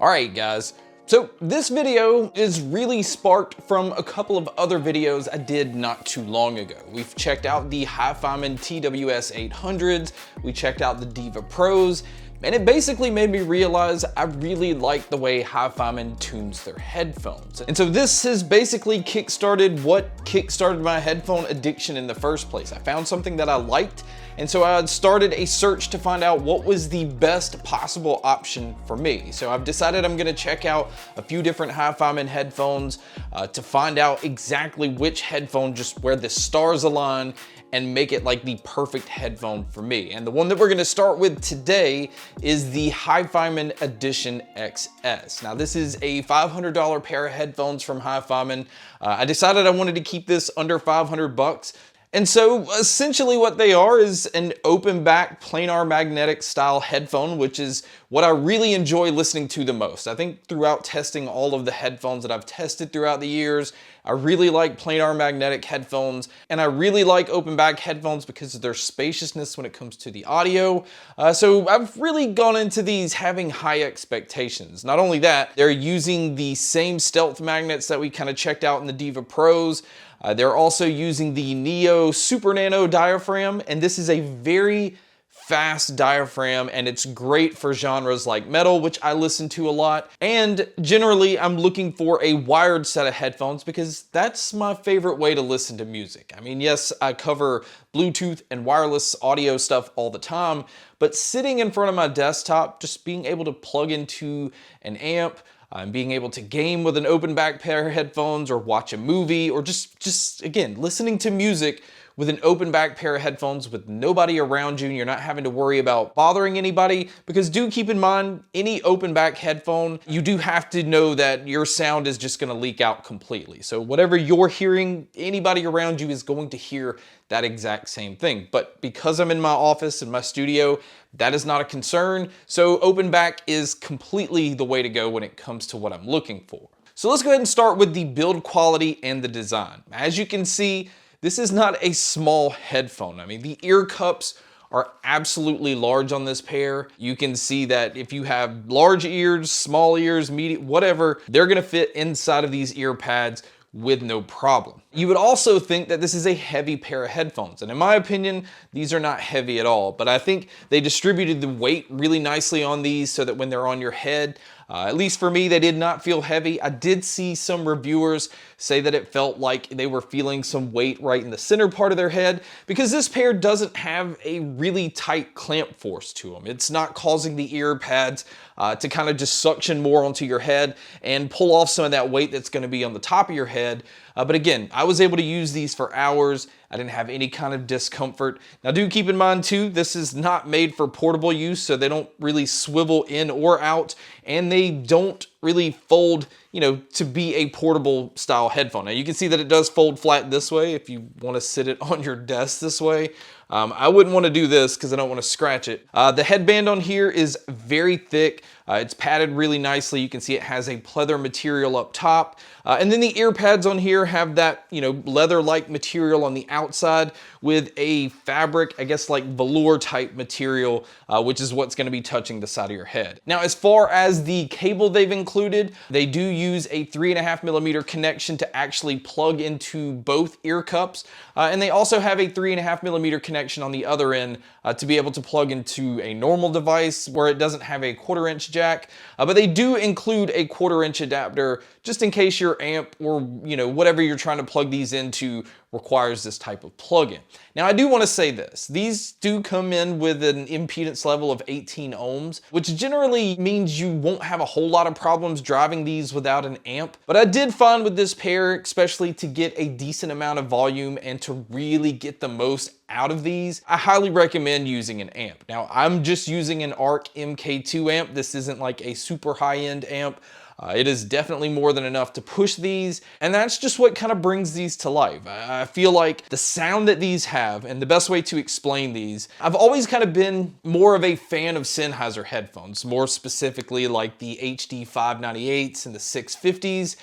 Alright guys, so this video is really sparked from a couple of other videos I did not too long ago. We've checked out the HiFiMAN TWS 800s, we checked out the Diva Pros, and it basically made me realize I really like the way HiFiMAN tunes their headphones. And so this has basically kickstarted what kickstarted my headphone addiction in the first place. I found something that I liked, and so I started a search to find out what was the best possible option for me. So I've decided I'm gonna check out a few different HiFiMAN headphones to find out exactly which headphone, just where the stars align, and make it like the perfect headphone for me. And the one that we're gonna start with today is the HiFiMAN Edition XS. Now this is a $500 pair of headphones from HiFiMAN. I decided I wanted to keep this under 500 bucks. And so essentially what they are is an open back planar magnetic style headphone, which is what I really enjoy listening to the most. I think throughout testing all of the headphones that I've tested throughout the years, I really like planar magnetic headphones, and I really like open back headphones because of their spaciousness when it comes to the audio. So I've really gone into these having high expectations. Not only that, they're using the same stealth magnets that we kind of checked out in the Diva Pros. They're also using the Neo Super Nano diaphragm, and this is a very fast diaphragm, and it's great for genres like metal, which I listen to a lot. And generally, I'm looking for a wired set of headphones because that's my favorite way to listen to music. I mean, yes, I cover Bluetooth and wireless audio stuff all the time, but sitting in front of my desktop, just being able to plug into an amp, and being able to game with an open back pair of headphones, or watch a movie, or just again, listening to music with an open back pair of headphones with nobody around you, and you're not having to worry about bothering anybody. Because do keep in mind, any open back headphone, you do have to know that your sound is just gonna leak out completely. So whatever you're hearing, anybody around you is going to hear that exact same thing. But because I'm in my office, in my studio, that is not a concern. So open back is completely the way to go when it comes to what I'm looking for. So let's go ahead and start with the build quality and the design. As you can see, this is not a small headphone. I mean, the ear cups are absolutely large on this pair. You can see that if you have large ears, small ears, medium, whatever, they're gonna fit inside of these ear pads with no problem. You would also think that this is a heavy pair of headphones, and in my opinion, these are not heavy at all, but I think they distributed the weight really nicely on these so that when they're on your head, at least for me, they did not feel heavy. I did see some reviewers say that it felt like they were feeling some weight right in the center part of their head, because this pair doesn't have a really tight clamp force to them. It's not causing the ear pads to kind of just suction more onto your head and pull off some of that weight that's going to be on the top of your head. But again, I was able to use these for hours. I didn't have any kind of discomfort. Now do keep in mind too, this is not made for portable use, so they don't really swivel in or out, and they don't really fold, you know, to be a portable style headphone. Now you can see that it does fold flat this way if you want to sit it on your desk this way. I wouldn't want to do this because I don't want to scratch it. The headband on here is very thick. It's padded really nicely. You can see it has a pleather material up top. And then the ear pads on here have that, you know, leather-like material on the outside with a fabric, I guess like velour type material, which is what's going to be touching the side of your head. Now, as far as the cable they've included, they do use a 3.5mm connection to actually plug into both ear cups. And they also have a 3.5mm connection on the other end to be able to plug into a normal device where it doesn't have a 1/4-inch jack. But they do include a 1/4-inch adapter just in case your amp or, you know, whatever you're trying to plug these into requires this type of plug-in. Now I do want to say this, these do come in with an impedance level of 18 ohms, which generally means you won't have a whole lot of problems driving these without an amp. But I did find with this pair, especially to get a decent amount of volume and to really get the most out of these, I highly recommend using an amp. Now I'm just using an ARC MK2 amp. This isn't like a super high-end amp. It is definitely more than enough to push these, and that's just what kind of brings these to life. I feel like the sound that these have, and the best way to explain these, I've always kind of been more of a fan of Sennheiser headphones, more specifically like the HD 598s and the 650s,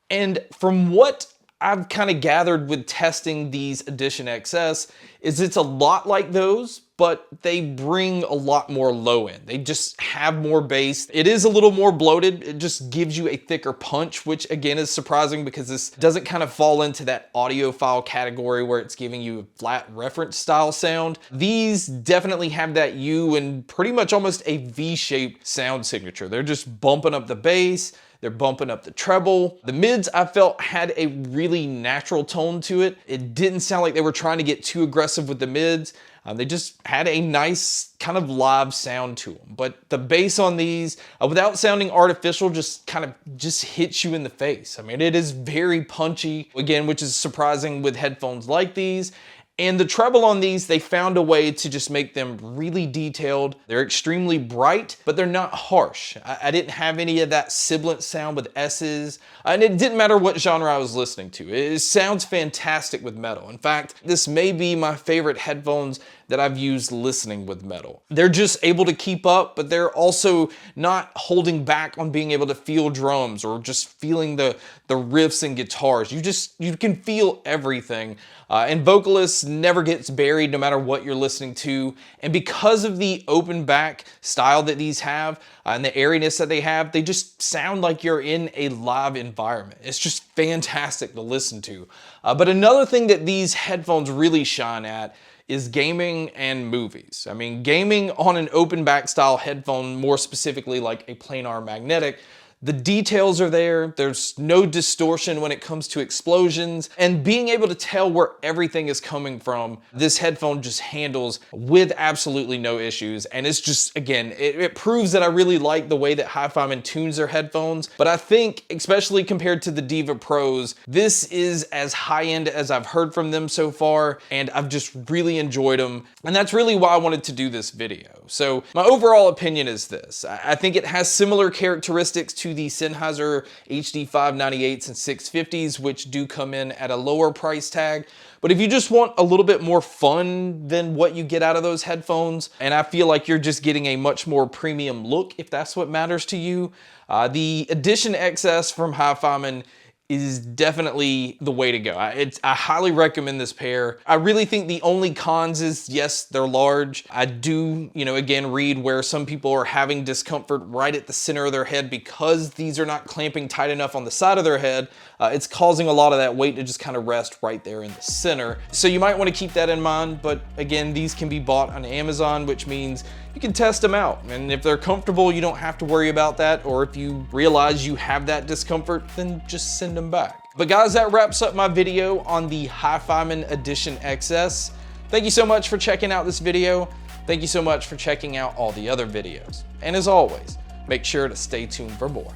and from what I've kind of gathered with testing these Edition XS is it's a lot like those, but they bring a lot more low end. They just have more bass. It is a little more bloated. It just gives you a thicker punch, which again is surprising because this doesn't kind of fall into that audiophile category where it's giving you a flat reference style sound. These definitely have that U and pretty much almost a V-shaped sound signature. They're just bumping up the bass. They're bumping up the treble. The mids I felt had a really natural tone to it. It didn't sound like they were trying to get too aggressive with the mids. They just had a nice kind of live sound to them. But the bass on these, without sounding artificial, just kind of hits you in the face. I mean, it is very punchy, again, which is surprising with headphones like these. And the treble on these, they found a way to just make them really detailed. They're extremely bright, but they're not harsh. I didn't have any of that sibilant sound with S's, and it didn't matter what genre I was listening to. It sounds fantastic with metal. In fact, this may be my favorite headphones that I've used listening with metal. They're just able to keep up, but they're also not holding back on being able to feel drums or just feeling the riffs and guitars. You can feel everything. And Vocalist never gets buried no matter what you're listening to. And because of the open back style that these have and the airiness that they have, they just sound like you're in a live environment. It's just fantastic to listen to. But another thing that these headphones really shine at is gaming and movies. I mean, gaming on an open back style headphone, more specifically like a planar magnetic, the details are there. There's no distortion when it comes to explosions, and being able to tell where everything is coming from, this headphone just handles with absolutely no issues. And it's just, again, it proves that I really like the way that HiFiMAN tunes their headphones. But I think, especially compared to the Diva Pros, this is as high end as I've heard from them so far, and I've just really enjoyed them. And that's really why I wanted to do this video. So my overall opinion is this. I think it has similar characteristics to the Sennheiser HD 598s and 650s, which do come in at a lower price tag. But if you just want a little bit more fun than what you get out of those headphones, and I feel like you're just getting a much more premium look if that's what matters to you, the Edition XS from HiFiMAN is definitely the way to go. I highly recommend this pair. I really think the only cons is, yes, they're large. I do, again, read where some people are having discomfort right at the center of their head because these are not clamping tight enough on the side of their head. It's causing a lot of that weight to just kind of rest right there in the center. So you might want to keep that in mind, but again, these can be bought on Amazon, which means you can test them out. And if they're comfortable, you don't have to worry about that. Or if you realize you have that discomfort, then just send them back. But guys, that wraps up my video on the HiFiMAN Edition XS. Thank you so much for checking out this video. Thank you so much for checking out all the other videos. And as always, make sure to stay tuned for more.